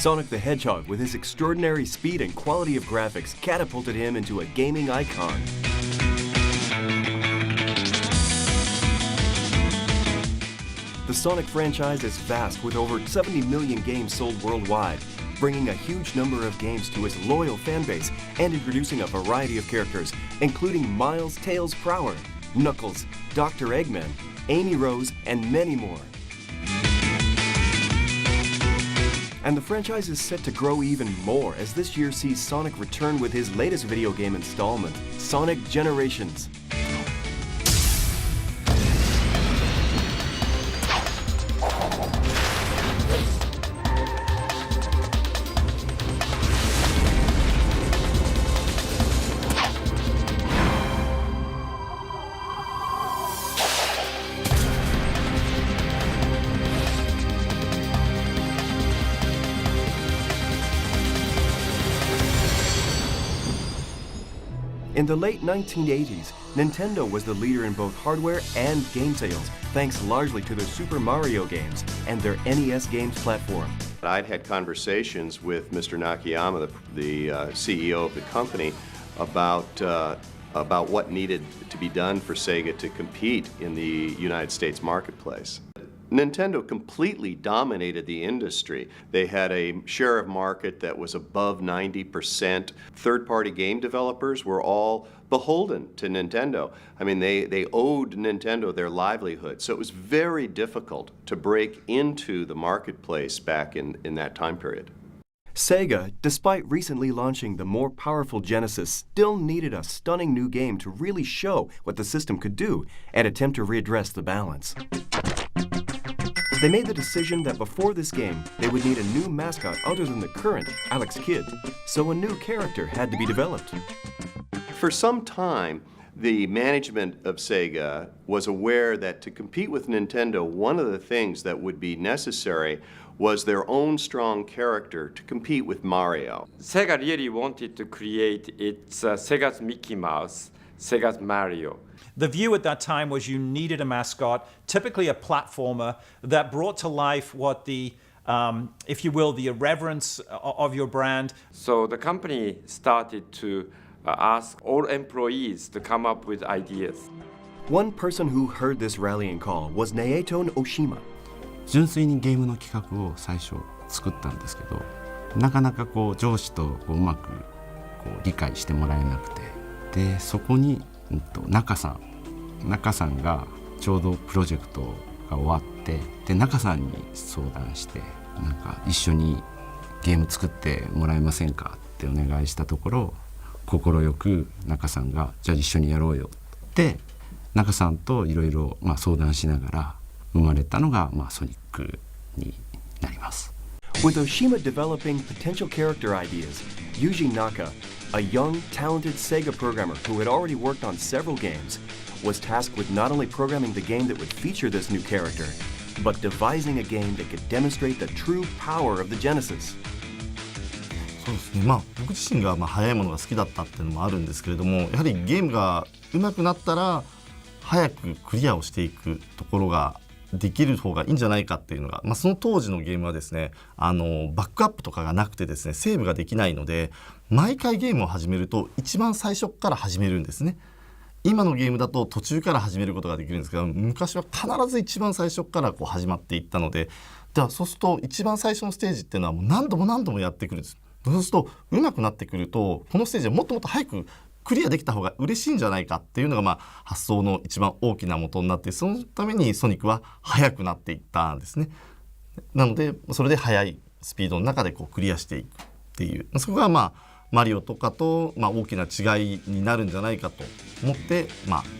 Sonic the Hedgehog, with his extraordinary speed and quality of graphics, catapulted him into a gaming icon. The Sonic franchise is vast, with over 70 million games sold worldwide, bringing a huge number of games to its loyal fanbase and introducing a variety of characters, including Miles Tails Prower, Knuckles, Dr. Eggman, Amy Rose, and many more. And the franchise is set to grow even more as this year sees Sonic return with his latest video game installment, Sonic Generations. In the late 1980s, Nintendo was the leader in both hardware and game sales, thanks largely to their Super Mario games and their NES games platform. I'd had conversations with Mr. Nakayama, the CEO of the company, about what needed to be done for Sega to compete in the United States marketplace. Nintendo completely dominated the industry. They had a share of market that was above 90%. Third-party game developers were all beholden to Nintendo. I mean, they owed Nintendo their livelihood. So it was very difficult to break into the marketplace back in that time period. Sega, despite recently launching the more powerful Genesis, still needed a stunning new game to really show what the system could do and attempt to readdress the balance. They made the decision that before this game, they would need a new mascot other than the current Alex Kidd, so a new character had to be developed. For some time, the management of Sega was aware that to compete with Nintendo, one of the things that would be necessary was their own strong character to compete with Mario. Sega really wanted to create its Sega's Mickey Mouse, Sega's Mario. The view at that time was you needed a mascot, typically a platformer, that brought to life what the, if you will, the irreverence of your brand. So the company started to ask all employees to come up with ideas. One person who heard this rallying call was Naoto Ohshima. 純粋にゲームの企画を最初作ったんですけど、なかなか上司とうまく理解してもらえなくて、でそこに中さんがちょうどプロジェクトが終わって、で中さんに相談して、なんか一緒にゲーム作ってもらえませんかってお願いしたところ、快く中さんがじゃあ一緒にやろうよって中さんといろいろ相談しながら生まれたのがソニックになります。With Ohshima developing potential character ideas, Yuji Naka, a young, talented Sega programmer who had already worked on several games, was tasked with not only programming the game that would feature this new character, but devising a game that could demonstrate the true power of the Genesis. そうですね、僕自身が速いものが好きだったっていうのもあるんですけれども、やはりゲームが上手くなったら早くクリアをしていくところができる方がいいんじゃないかっていうのが、その当時のゲームはですね、バックアップとかがなくてですね、セーブができないので、毎回ゲームを始めると一番最初から始めるんですね。今のゲームだと途中から始めることができるんですけど、昔は必ず一番最初から始まっていったので、ではそうすると一番最初のステージっていうのはもう何度もやってくるんです。そうすると上手くなってくると、このステージはもっともっと早くクリアできた方が嬉しいんじゃないかっていうのが発想の一番大きな元になって、そのためにソニックは速くなっていったんですね。なのでそれで速いスピードの中でクリアしていくっていう、そこがマリオとかと大きな違いになるんじゃないかと思って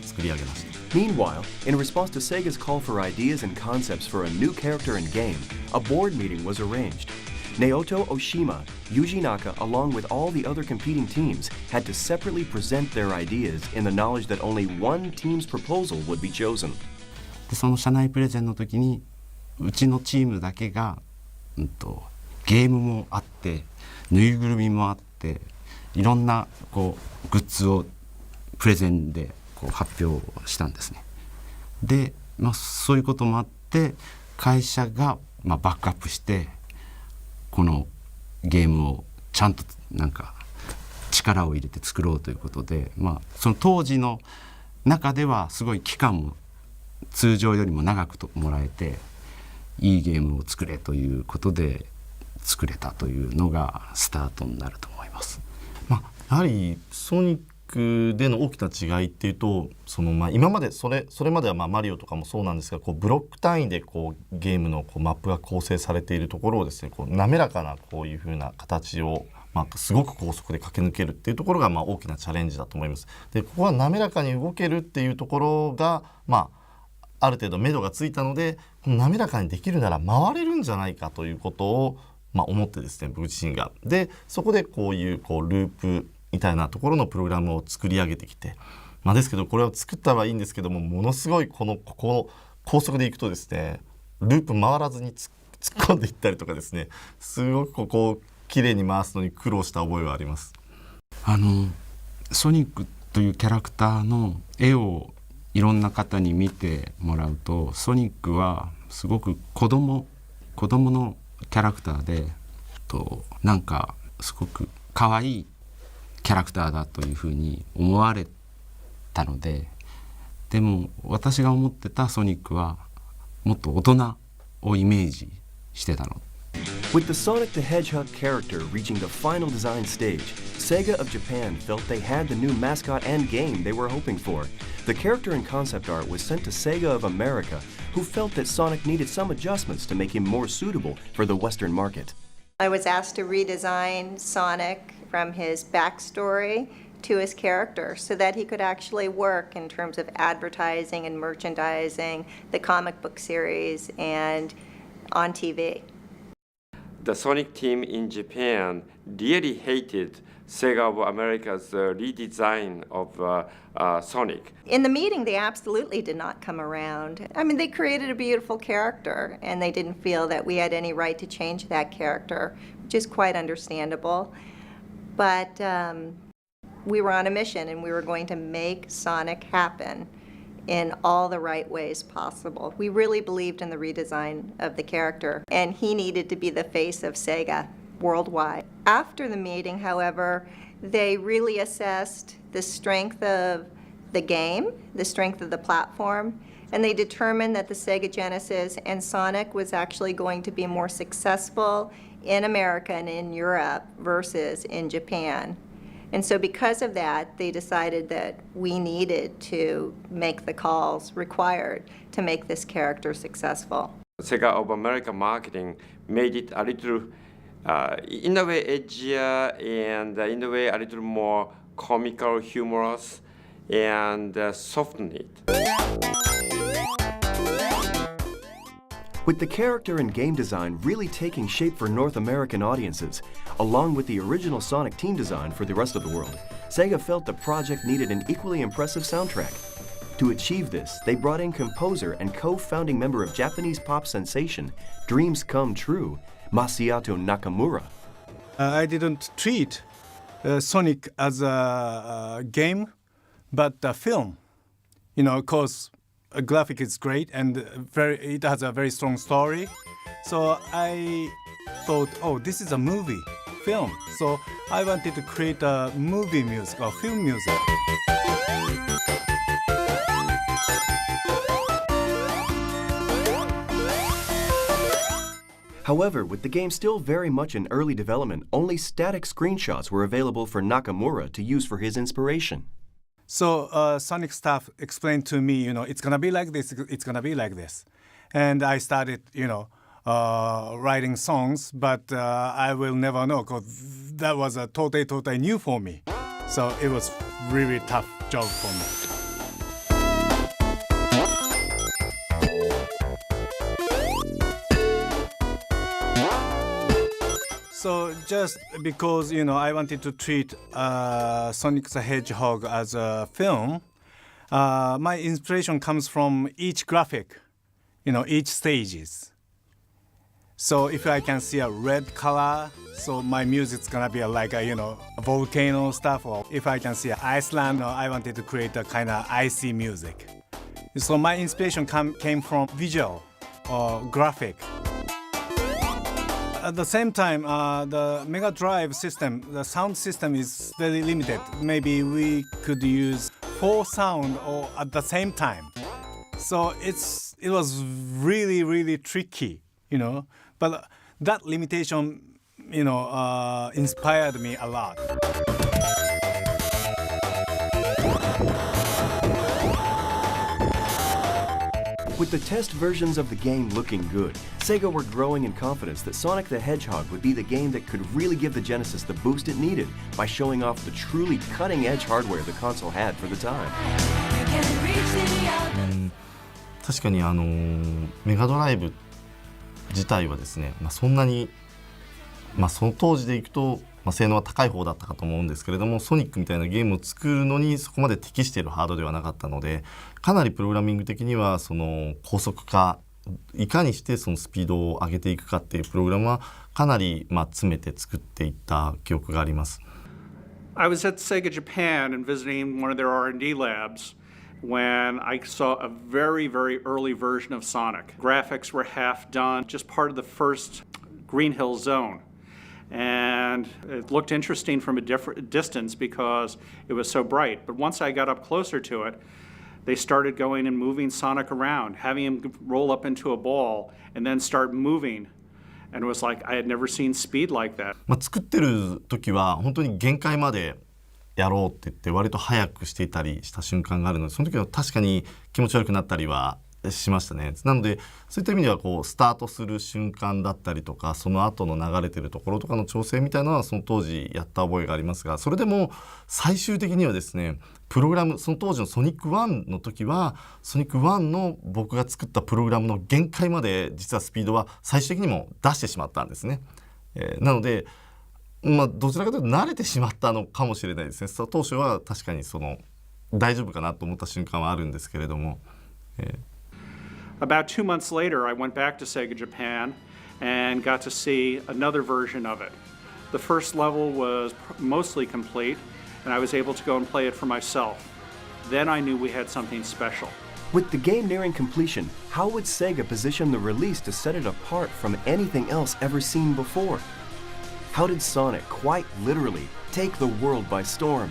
作り上げました。Meanwhile, in response to Sega's call for ideas and concepts for a new character and game, a board meeting was arranged. Naoto Ohshima, Yuji Naka, along with all the other competing teams, had to separately present their ideas in the knowledge that only one team's proposal would be chosen. でその社内プレゼンの時にうちのチームだけが、ゲームもあってぬいぐるみもあっていろんなグッズをプレゼンで発表したんですね。で、そういうこともあって会社がバックアップしてこのゲームをちゃんとなんか力を入れて作ろうということで、その当時の中ではすごい期間も通常よりも長くもらえていいゲームを作れということで作れたというのがスタートになると思います。やはりソニックでの大きな違いっていうと今までそれまではマリオとかもそうなんですがブロック単位でゲームのマップが構成されているところをですね滑らかなこういう風な形をすごく高速で駆け抜けるっていうところが大きなチャレンジだと思います。でここは滑らかに動けるっていうところがある程度目処がついたので滑らかにできるなら回れるんじゃないかということを思ってですね僕自身が。でそこでこういうループみたいなところのプログラムを作り上げてきて、ですけどこれを作ったはいいんですけどもものすごいここ高速でいくとですねループ回らずに突っ込んでいったりとかですねすごく綺麗に回すのに苦労した覚えはあります。ソニックというキャラクターの絵をいろんな方に見てもらうとソニックはすごく子供のキャラクターでなんかすごく可愛いキャラクターだというふうに思われたので、でも私が思ってたソニックはもっと大人をイメージしてたの。With the Sonic the Hedgehog character reaching the final design stage, Sega of Japan felt they had the new mascot and game they were hoping for. The character and concept art was sent to Sega of America, who felt that Sonic needed some adjustments to make him more suitable for the Western market. I was asked to redesign Sonic from his backstory to his character so that he could actually work in terms of advertising and merchandising, the comic book series, and on TV. The Sonic team in Japan really hated Sega of America's redesign of Sonic. In the meeting, they absolutely did not come around. I mean, they created a beautiful character, and they didn't feel that we had any right to change that character, which is quite understandable. But we were on a mission, and we were going to make Sonic happen in all the right ways possible. We really believed in the redesign of the character, and he needed to be the face of Sega worldwide. After the meeting, however, they really assessed the strength of the game, the strength of the platform, and they determined that the Sega Genesis and Sonic was actually going to be more successful in America and in Europe versus in Japan. And so because of that, they decided that we needed to make the calls required to make this character successful. Sega of America marketing made it a little, in a way, edgier and in a way a little more comical, humorous, and softened it. With the character and game design really taking shape for North American audiences, along with the original Sonic team design for the rest of the world, Sega felt the project needed an equally impressive soundtrack. To achieve this, they brought in composer and co-founding member of Japanese pop sensation Dreams Come True, Masato Nakamura. I didn't treat Sonic as a game, but a film. Because a graphic is great and it has a very strong story. So I thought, this is a movie, film. So I wanted to create a movie music or film music. However, with the game still very much in early development, only static screenshots were available for Nakamura to use for his inspiration. So Sonic staff explained to me, it's going to be like this, it's going to be like this. And I started, writing songs, but I will never know because that was a totally new for me. So it was really tough job for me. So just because, I wanted to treat Sonic the Hedgehog as a film, my inspiration comes from each graphic, each stages. So if I can see a red color, so my music's gonna be like a volcano stuff, or if I can see Iceland, I wanted to create a kind of icy music. So my inspiration came from visual or graphic. at the same time, the Mega Drive system, the sound system is very limited. Maybe we could use 4 sound or at the same time. So it was really, really tricky, But that limitation, inspired me a lot. With the test versions of the game looking good, Sega were growing in confidence that Sonic the Hedgehog would be the game that could really give the Genesis the boost it needed by showing off the truly cutting-edge hardware the console had for the time. 確かにメガドライブ自体はですね、そんなに、その当時でいくと、性能は高い方だったかと思うんですけれども、ソニックみたいなゲームを作るのにそこまで適しているハードではなかったので、かなりプログラミング的にはその高速化、いかにしてそのスピードを上げていくかっていうプログラムはかなり詰めて作っていった記憶があります。I was at Sega Japan and visiting one of their R&D labs when I saw a very, very early version of Sonic. Graphics were half done, just part of the first Green Hill Zone. And it looked interesting from a different distance because it was so bright. But once I got up closer to it, they started going and moving Sonic around, having him roll up into a ball and then start moving. And it was like I had never seen speed like that. 作ってる時は本当に限界までやろうって言って割と早くしていたりした瞬間があるので、その時は確かに気持ち悪くなったりはしましたね。なのでそういった意味ではスタートする瞬間だったりとか、その後の流れてるところとかの調整みたいなのはその当時やった覚えがありますが、それでも最終的にはですね、プログラム、その当時のソニック1の時はソニック1の僕が作ったプログラムの限界まで実はスピードは最終的にも出してしまったんですね。なのでどちらかというと慣れてしまったのかもしれないですね。当初は確かに大丈夫かなと思った瞬間はあるんですけれども。About 2 months later, I went back to Sega Japan and got to see another version of it. The first level was mostly complete, and I was able to go and play it for myself. Then I knew we had something special. With the game nearing completion, how would Sega position the release to set it apart from anything else ever seen before? How did Sonic quite literally take the world by storm?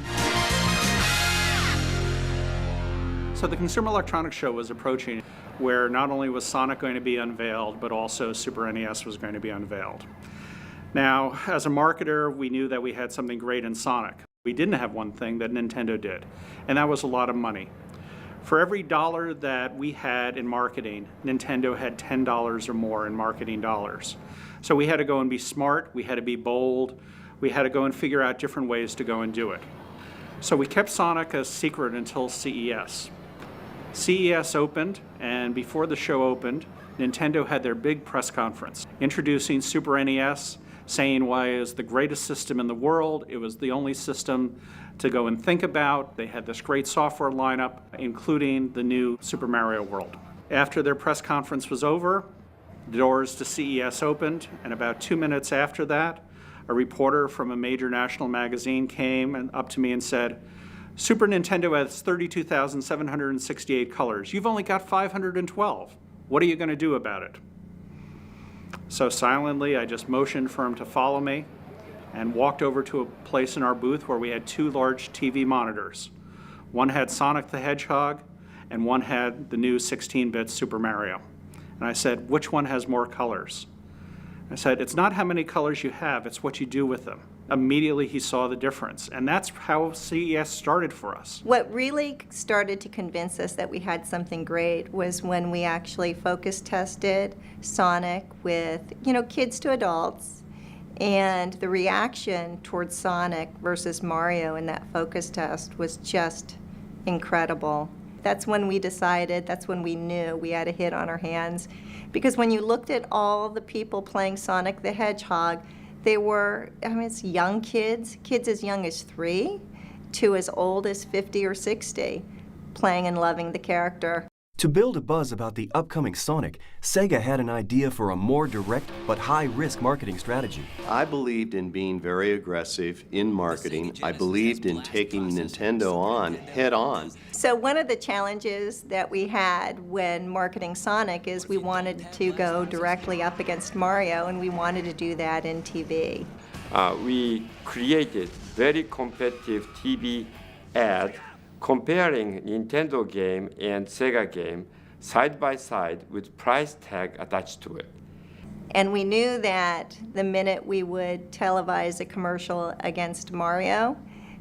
So the Consumer Electronics Show was approaching, where not only was Sonic going to be unveiled, but also Super NES was going to be unveiled. Now, as a marketer, we knew that we had something great in Sonic. We didn't have one thing that Nintendo did, and that was a lot of money. For every dollar that we had in marketing, Nintendo had $10 or more in marketing dollars. So we had to go and be smart, we had to be bold, we had to go and figure out different ways to go and do it. So we kept Sonic a secret until CES. CES opened, and before the show opened, Nintendo had their big press conference, introducing Super NES, saying why it was the greatest system in the world. It was the only system to go and think about. They had this great software lineup, including the new Super Mario World. After their press conference was over, the doors to CES opened, and about 2 minutes after that, a reporter from a major national magazine came up to me and said, Super Nintendo has 32,768 colors. You've only got 512. What are you going to do about it? So silently, I just motioned for him to follow me and walked over to a place in our booth where we had 2 large TV monitors. One had Sonic the Hedgehog, and one had the new 16-bit Super Mario. And I said, which one has more colors? I said, it's not how many colors you have, it's what you do with them. Immediately he saw the difference, and that's how CES started for us. What really started to convince us that we had something great was when we actually focus tested Sonic with, kids to adults, and the reaction towards Sonic versus Mario in that focus test was just incredible. That's when we decided, that's when we knew we had a hit on our hands. Because when you looked at all the people playing Sonic the Hedgehog, they were, it's young kids as young as 3 to as old as 50 or 60, playing and loving the character. To build a buzz about the upcoming Sonic, Sega had an idea for a more direct but high-risk marketing strategy. I believed in being very aggressive in marketing. I believed in taking Nintendo on head-on. So one of the challenges that we had when marketing Sonic is we wanted to go directly up against Mario, and we wanted to do that in TV. We created very competitive TV ad comparing Nintendo game and Sega game side by side with price tag attached to it. And we knew that the minute we would televise a commercial against Mario,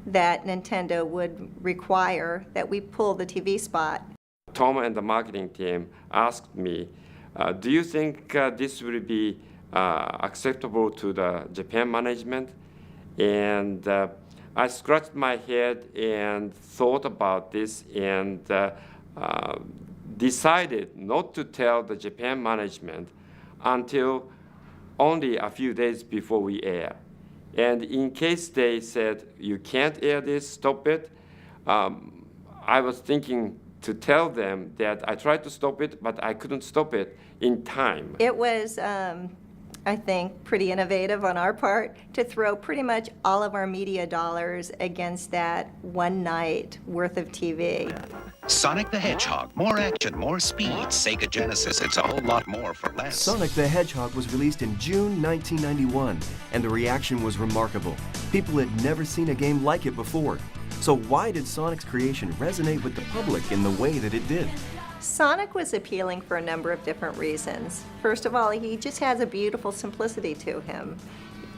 that Nintendo would require that we pull the TV spot. Tom and the marketing team asked me, do you think this will be acceptable to the Japan management? And I scratched my head and thought about this and decided not to tell the Japan management until only a few days before we air. And in case they said, you can't air this, stop it, I was thinking to tell them that I tried to stop it, but I couldn't stop it in time. It was, I think, pretty innovative on our part to throw pretty much all of our media dollars against that one night worth of TV. Sonic the Hedgehog, more action, more speed. Sega Genesis, it's a whole lot more for less. Sonic the Hedgehog was released in June 1991, and the reaction was remarkable. People had never seen a game like it before. So why did Sonic's creation resonate with the public in the way that it did? Sonic was appealing for a number of different reasons. First of all, he just has a beautiful simplicity to him.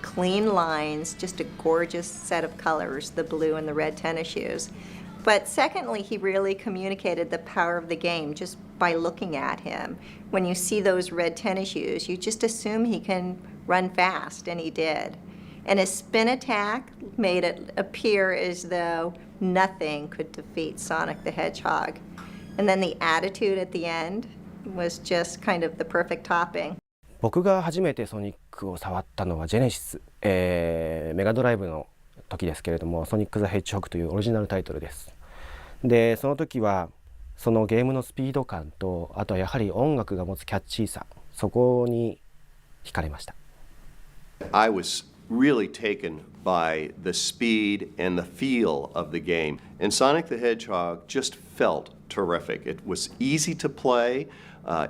Clean lines, just a gorgeous set of colors, the blue and the red tennis shoes. But secondly, he really communicated the power of the game just by looking at him. When you see those red tennis shoes, you just assume he can run fast, and he did. And his spin attack made it appear as though nothing could defeat Sonic the Hedgehog. And then the attitude at the end was just kind of the perfect topping. 僕が初めてソニックを触ったのはジェネシス、メガドライブの時ですけれども、ソニック・ザ・ヘッジホッグというオリジナルタイトルです。で、その時はそのゲームのスピード感と、あとはやはり音楽が持つキャッチーさ、そこに惹かれました。I was really taken by the speed and the feel of the game. And Sonic the Hedgehog just felt terrific. It was easy to play,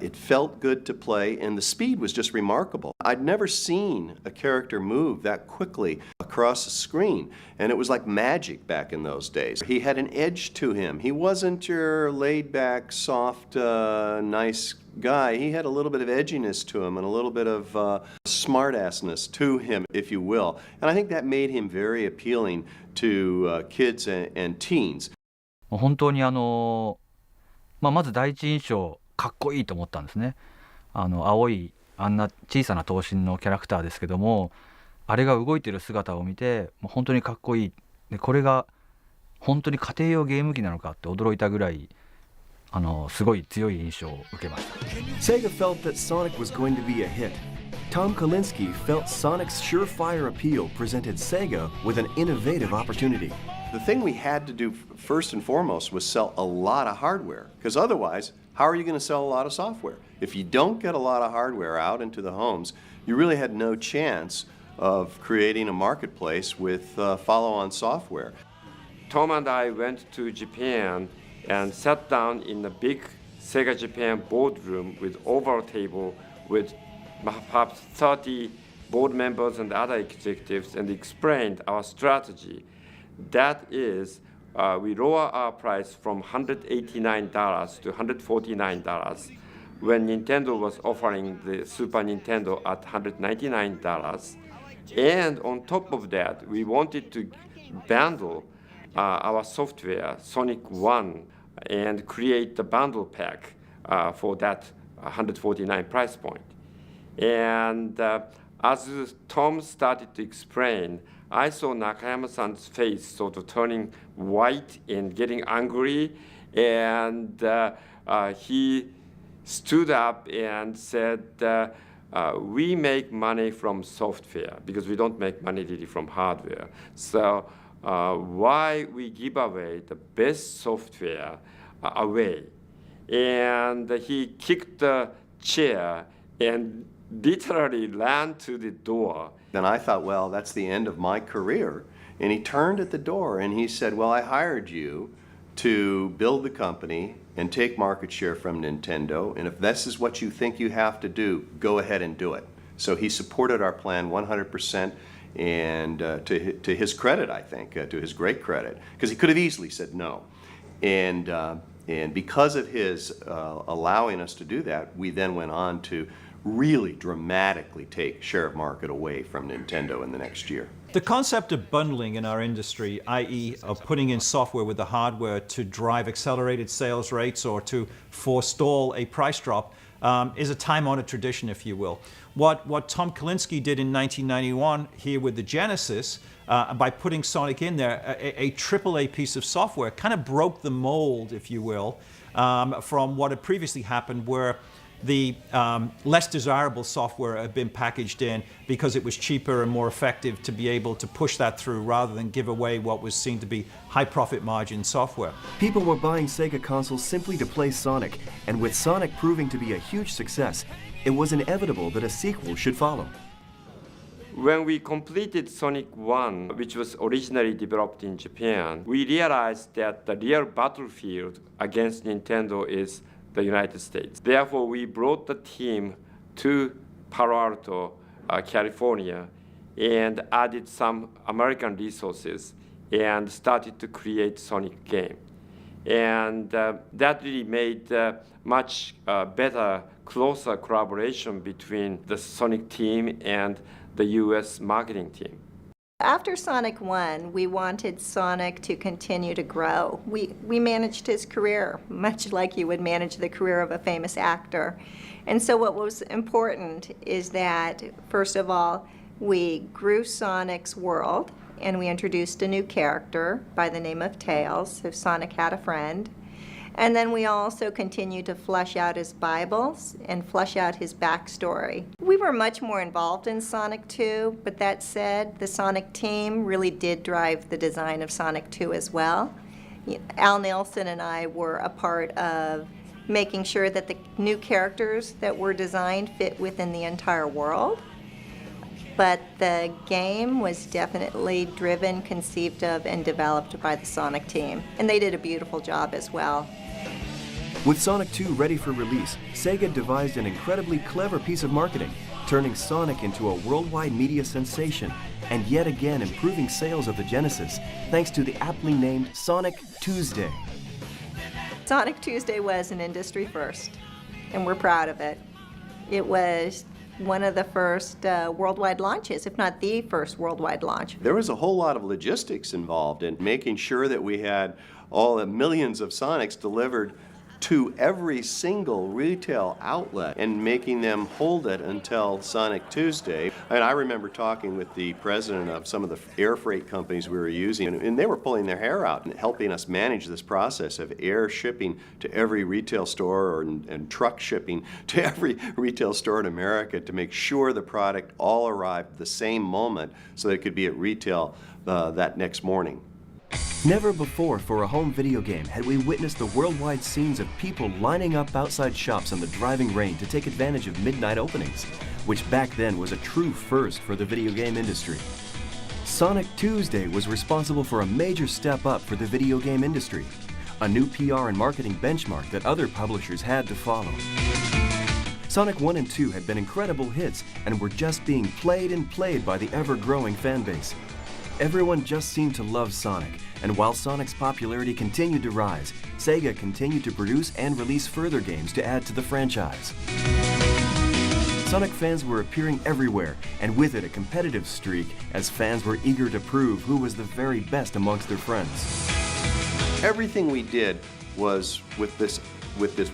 it felt good to play, and the speed was just remarkable. I'd never seen a character move that quickly across the screen, and it was like magic back in those days. He had an edge to him. He wasn't your laid-back, soft, nice guy. He had a little bit of edginess to him and a little bit of smart-assness to him, if you will. And I think that made him very appealing to kids and teens. 本当にまず第一印象かっこいいと思ったんですね。青いあんな小さな頭身のキャラクターですけども、あれが動いてる姿を見てもう本当にかっこいい。でこれが本当に家庭用ゲーム機なのかって驚いたぐらいすごい強い印象を受けました。Sega felt that Sonic was going to be a hit. Tom Kalinske felt Sonic's surefire appeal presented Sega with an innovative opportunity. The thing we had to do first and foremost was sell a lot of hardware, because otherwise, how are you going to sell a lot of software? If you don't get a lot of hardware out into the homes, you really had no chance of creating a marketplace with follow-on software. Tom and I went to Japan and sat down in a big Sega Japan boardroom with oval table with perhaps 30 board members and other executives and explained our strategy. That is, we lower our price from $189 to $149 when Nintendo was offering the Super Nintendo at $199. And on top of that, we wanted to bundle our software, Sonic 1, and create the bundle pack for that $149 price point. And as Tom started to explain, I saw Nakayama-san's face sort of turning white and getting angry, and he stood up and said, we make money from software because we don't make money really from hardware. So why we give away the best software away? and he kicked the chair and literally ran to the door. Then I thought, well, that's the end of my career. And he turned at the door and he said, well, I hired you to build the company and take market share from Nintendo, and if this is what you think you have to do, go ahead and do it. So he supported our plan 100%, and to his credit, I think, to his great credit, because he could have easily said no. And because of his allowing us to do that, we then went on to really dramatically take share of market away from Nintendo in the next year. The concept of bundling in our industry, i.e. of putting in software with the hardware to drive accelerated sales rates or to forestall a price drop, is a time-honored tradition, if you will. What Tom Kalinske did in 1991 here with the Genesis, by putting Sonic in there, a AAA piece of software, kind of broke the mold, if you will, from what had previously happened, where the less desirable software had been packaged in because it was cheaper and more effective to be able to push that through rather than give away what was seen to be high profit margin software. People were buying Sega consoles simply to play Sonic, and with Sonic proving to be a huge success, it was inevitable that a sequel should follow. When we completed Sonic 1, which was originally developed in Japan, we realized that the real battlefield against Nintendo is the United States. Therefore, we brought the team to Palo Alto, California, and added some American resources and started to create Sonic game. And that really made much better, closer collaboration between the Sonic team and the US marketing team. After Sonic 1, we wanted Sonic to continue to grow. We managed his career, much like you would manage the career of a famous actor. And so what was important is that, first of all, we grew Sonic's world, and we introduced a new character by the name of Tails, so Sonic had a friend. And then we also continued to flesh out his Bibles and flesh out his backstory. We were much more involved in Sonic 2, but that said, the Sonic team really did drive the design of Sonic 2 as well. Al Nelson and I were a part of making sure that the new characters that were designed fit within the entire world. But the game was definitely driven, conceived of, and developed by the Sonic team. And they did a beautiful job as well. With Sonic 2 ready for release, Sega devised an incredibly clever piece of marketing, turning Sonic into a worldwide media sensation, and yet again improving sales of the Genesis, thanks to the aptly named Sonic Tuesday. Sonic Tuesday was an industry first, and we're proud of it. It was one of the first worldwide launches, if not the first worldwide launch. There was a whole lot of logistics involved in making sure that we had all the millions of Sonics delivered to every single retail outlet and making them hold it until Sonic Tuesday. And I remember talking with the president of some of the air freight companies we were using, and they were pulling their hair out and helping us manage this process of air shipping to every retail store and truck shipping to every retail store in America to make sure the product all arrived the same moment so that it could be at retail that next morning. Never before for a home video game had we witnessed the worldwide scenes of people lining up outside shops in the driving rain to take advantage of midnight openings, which back then was a true first for the video game industry. Sonic Tuesday was responsible for a major step up for the video game industry, a new PR and marketing benchmark that other publishers had to follow. Sonic 1 and 2 had been incredible hits and were just being played and played by the ever-growing fan base. Everyone just seemed to love Sonic, and while Sonic's popularity continued to rise, Sega continued to produce and release further games to add to the franchise. Sonic fans were appearing everywhere, and with it a competitive streak, as fans were eager to prove who was the very best amongst their friends. Everything we did was with this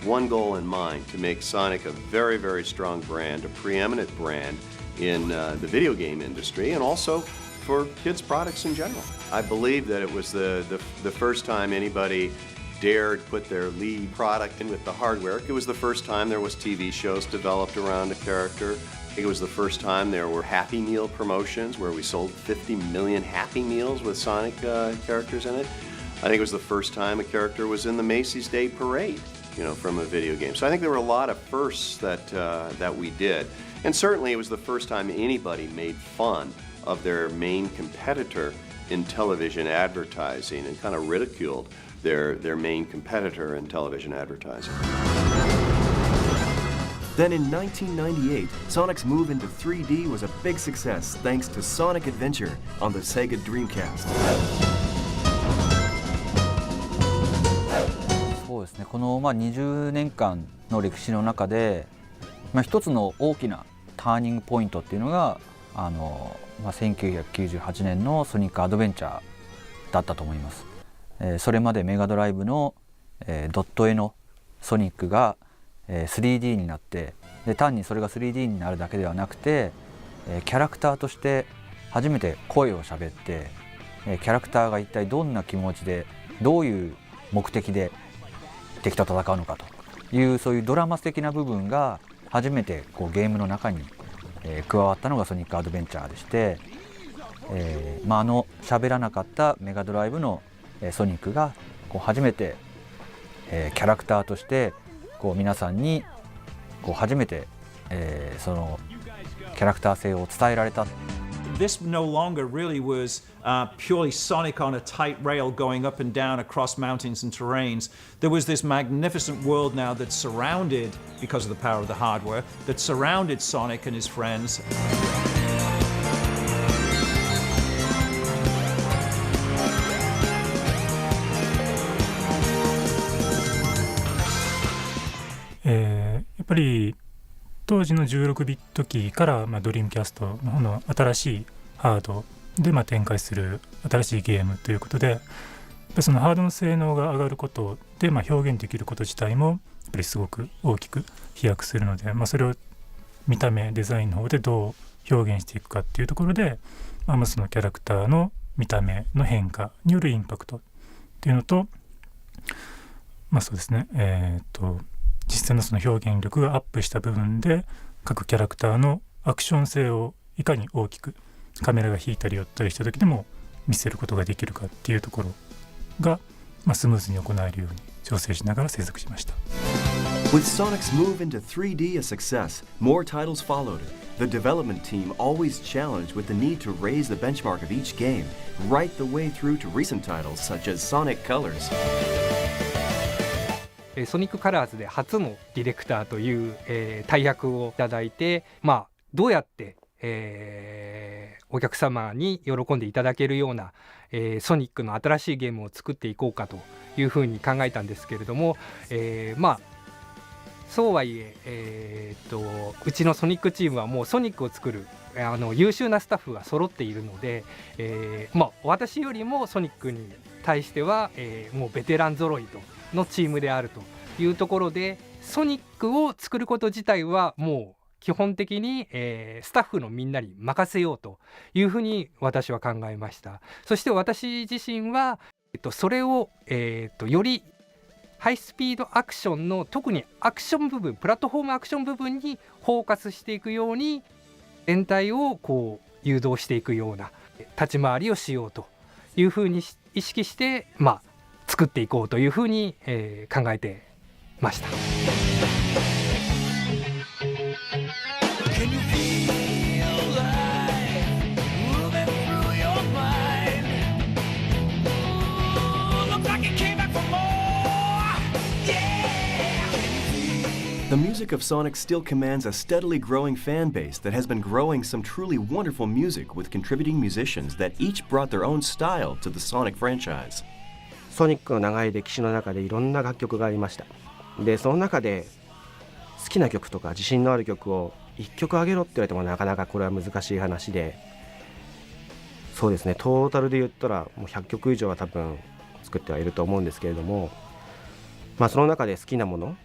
one goal in mind, to make Sonic a very, very strong brand, a preeminent brand in the video game industry, and also for kids' products in general. I believe that it was the first time anybody dared put their lead product in with the hardware. It was the first time there was TV shows developed around a character. I think it was the first time there were Happy Meal promotions where we sold 50 million Happy Meals with Sonic characters in it. I think it was the first time a character was in the Macy's Day Parade. from a video game. So I think there were a lot of firsts that we did. And certainly it was the first time anybody made fun of their main competitor in television advertising and kind of ridiculed their main competitor in television advertising. Then in 1998, Sonic's move into 3D was a big success thanks to Sonic Adventure on the Sega Dreamcast. そうですね、この20年間の歴史の中で、一つの大きなターニングポイントっていうのが1998年のソニックアドベンチャーだったと思います。それまでメガドライブのドット絵のソニックが3D になって、で単にそれが 3D になるだけではなくて、キャラクターとして初めて声を喋って、キャラクターが一体どんな気持ちでどういう目的で敵と戦うのかという、そういうドラマ的な部分が初めてゲームの中に加わったのがソニックアドベンチャーでして、喋らなかったメガドライブのソニックが初めてキャラクターとして皆さんに初めてそのキャラクター性を伝えられた。This no longer really was purely Sonic on a tight rail going up and down across mountains and terrains. There was this magnificent world now that surrounded, because of the power of the hardware, that surrounded Sonic and his friends. やっぱり当時の16ビット機から、ドリームキャストの方の新しいハードで、展開する新しいゲームということで、そのハードの性能が上がることで、表現できること自体もやっぱりすごく大きく飛躍するので、それを見た目デザインの方でどう表現していくかっていうところで、そのキャラクターの見た目の変化によるインパクトっていうのと、そうですね、実際のその表現力がアップした部分で各キャラクターのアクション性をいかに大きくカメラが引いたり寄ったりした時でも見せることができるかっていうところが、スムーズに行えるように調整しながら制作しました。 With Sonic's move into 3D a success, more titles followed. The development team always challenged with the need to raise the benchmark of each game, right the way through to recent titles such as Sonic Colors. ソニックカラーズで初のディレクターという、大役をいただいて、どうやって、お客様に喜んでいただけるような、ソニックの新しいゲームを作っていこうかというふうに考えたんですけれども、そうはいえうちのソニックチームはもうソニックを作る優秀なスタッフが揃っているので、私よりもソニックに対しては、もうベテラン揃いのチームであるというところで、ソニックを作ること自体はもう基本的に、スタッフのみんなに任せようというふうに私は考えました。そして私自身は、それを、よりハイスピードアクションの特にアクション部分、プラットフォームアクション部分にフォーカスしていくように、全体を誘導していくような立ち回りをしようというふうに意識して、作っていこうというふうに、考えてました。The music of Sonic still commands a steadily growing fan base that has been growing some truly wonderful music with contributing musicians that each brought their own style to the Sonic franchise. ソニックの長い歴史の中でいろんな楽曲がありました。でその中で好きな曲とか自信のある曲を1曲あげろって言われてもなかなかこれは難しい話で、そうですね、トータルで言ったらもう100曲以上は多分作ってはいると思うんですけれども、その中で好きなもの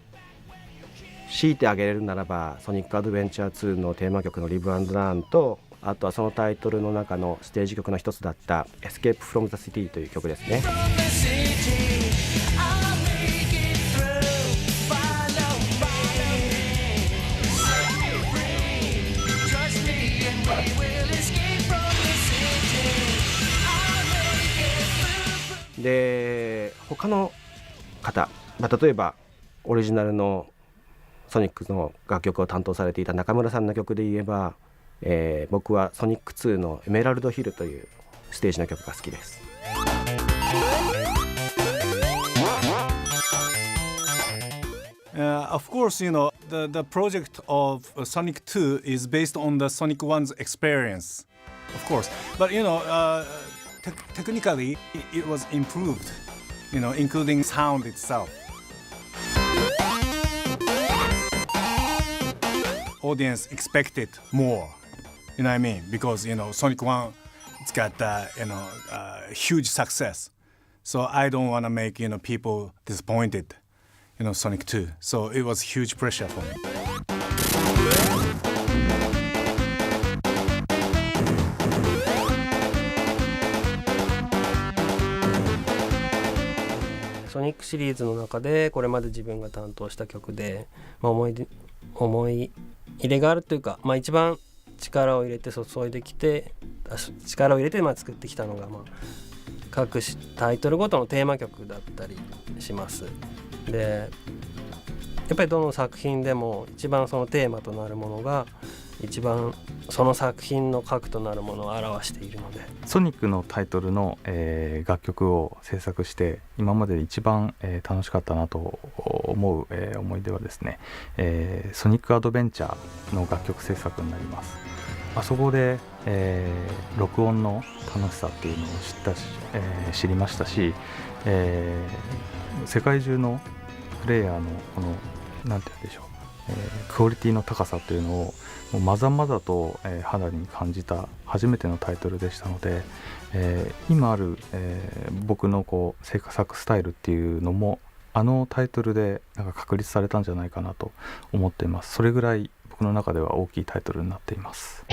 強いてあげれるならばソニックアドベンチャー2のテーマ曲のリブ&ラーンと、あとはそのタイトルの中のステージ曲の一つだったエスケープフロムザシティという曲ですね。で他の方、例えばオリジナルのソニックの楽曲を担当されていた中村さんの曲で言えば、僕はソニック2のエメラルドヒルというステージの曲が好きです。Of course, the project of Sonic 2 is based on the Sonic 1's experience, of course. But, technically, it was improved, including sound itself. Audience expected more, you know what I mean? Because, Sonic 1, it's got, huge success. So I don't want to make, people disappointed. Sonic 2. So it was huge pressure for me. ソニックシリーズの中でこれまで自分が担当した曲で、思い入れがあるというか、一番力を入れて作ってきたのが、各タイトルごとのテーマ曲だったりします。でやっぱりどの作品でも一番そのテーマとなるものが一番その作品の核となるものを表しているので、ソニックのタイトルの、楽曲を制作して今までで一番、楽しかったなと思う、思い出はですね、ソニックアドベンチャーの楽曲制作になります。あそこで、録音の楽しさっていうのを知りましたし、世界中のプレイヤーのこのなんて言うんでしょう、クオリティの高さというのをもうまざまざと、肌に感じた初めてのタイトルでしたので、今ある、僕の制作スタイルっていうのもあのタイトルで確立されたんじゃないかなと思っています。それぐらい僕の中では大きいタイトルになっています。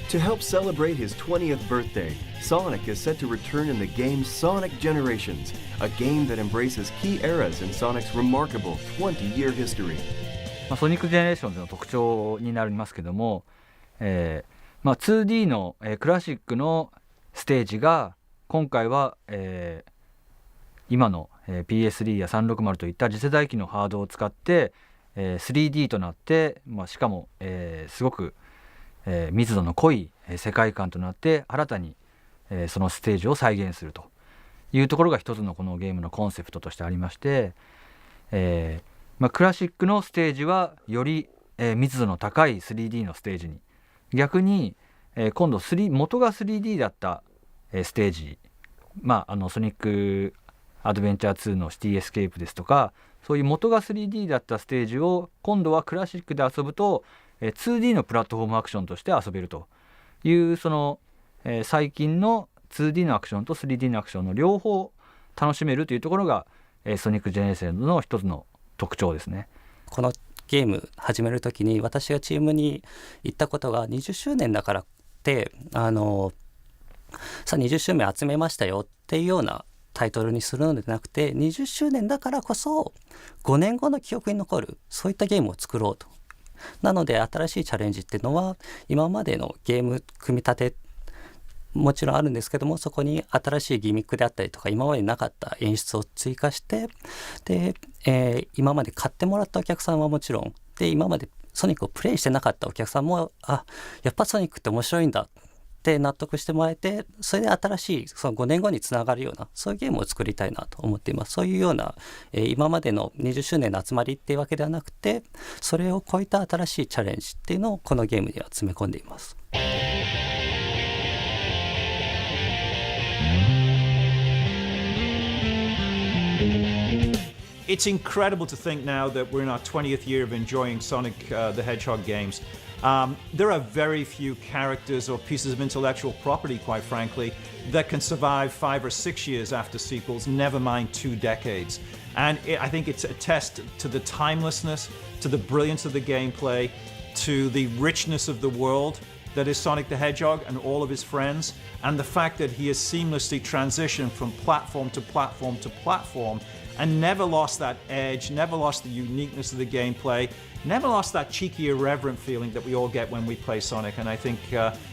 To help celebrate his 20th birthday, Sonic is set to return in the game Sonic Generations, a game that embraces key eras in Sonic's remarkable 20-year history. ソニックジェネレーションズの特徴になりますけども、2D の、クラシックのステージが今回は、今の、PS3 や360といった次世代機のハードを使って、3D となって、しかも、すごく密度の濃い世界観となって新たにそのステージを再現するというところが一つのこのゲームのコンセプトとしてありまして、クラシックのステージはより密度の高い 3D のステージに、逆に今度元が 3D だったステージ、ソニックアドベンチャー2のシティエスケープですとか、そういう元が 3D だったステージを今度はクラシックで遊ぶと2D のプラットフォームアクションとして遊べるというその、最近の 2D のアクションと 3D のアクションの両方楽しめるというところが、ソニックジェネレーションの一つの特徴ですね。このゲーム始める時に私がチームに言ったことが20周年だからってさあ20周年集めましたよっていうようなタイトルにするのではなくて、20周年だからこそ5年後の記憶に残るそういったゲームを作ろうと。なので新しいチャレンジっていうのは今までのゲーム組み立てもちろんあるんですけども、そこに新しいギミックであったりとか今までなかった演出を追加して、で、今まで買ってもらったお客さんはもちろんで、今までソニックをプレイしてなかったお客さんもやっぱソニックって面白いんだって納得してもらえて、それで新しいその5年後につながるようなそういうゲームを作りたいなと思っています。そういうような、今までの20周年の集まりっていうわけではなくて、それを超えた新しいチャレンジっていうのをこのゲームには詰め込んでいます。It's incredible to think now that we're in our 20th year of enjoying Sonic the Hedgehog games. There are very few characters or pieces of intellectual property, quite frankly, that can survive 5 or 6 years after sequels, never mind 2 decades. And I think it's a test to the timelessness, to the brilliance of the gameplay, to the richness of the world that is Sonic the Hedgehog and all of his friends, and the fact that he has seamlessly transitioned from platform to platform to platform and never lost that edge, never lost the uniqueness of the gameplay, never lost that cheeky, irreverent feeling that we all get when we play Sonic. And I think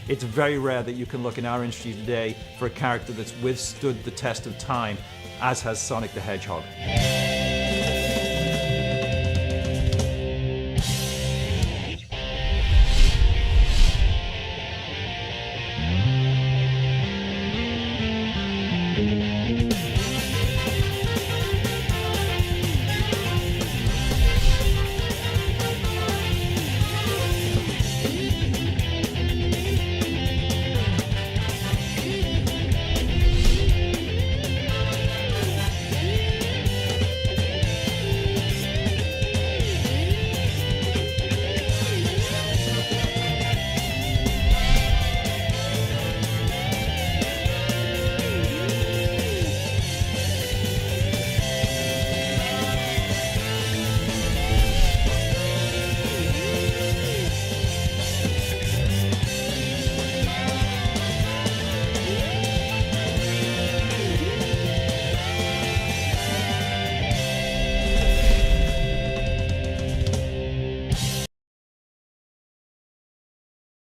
it's very rare that you can look in our industry today for a character that's withstood the test of time, as has Sonic the Hedgehog.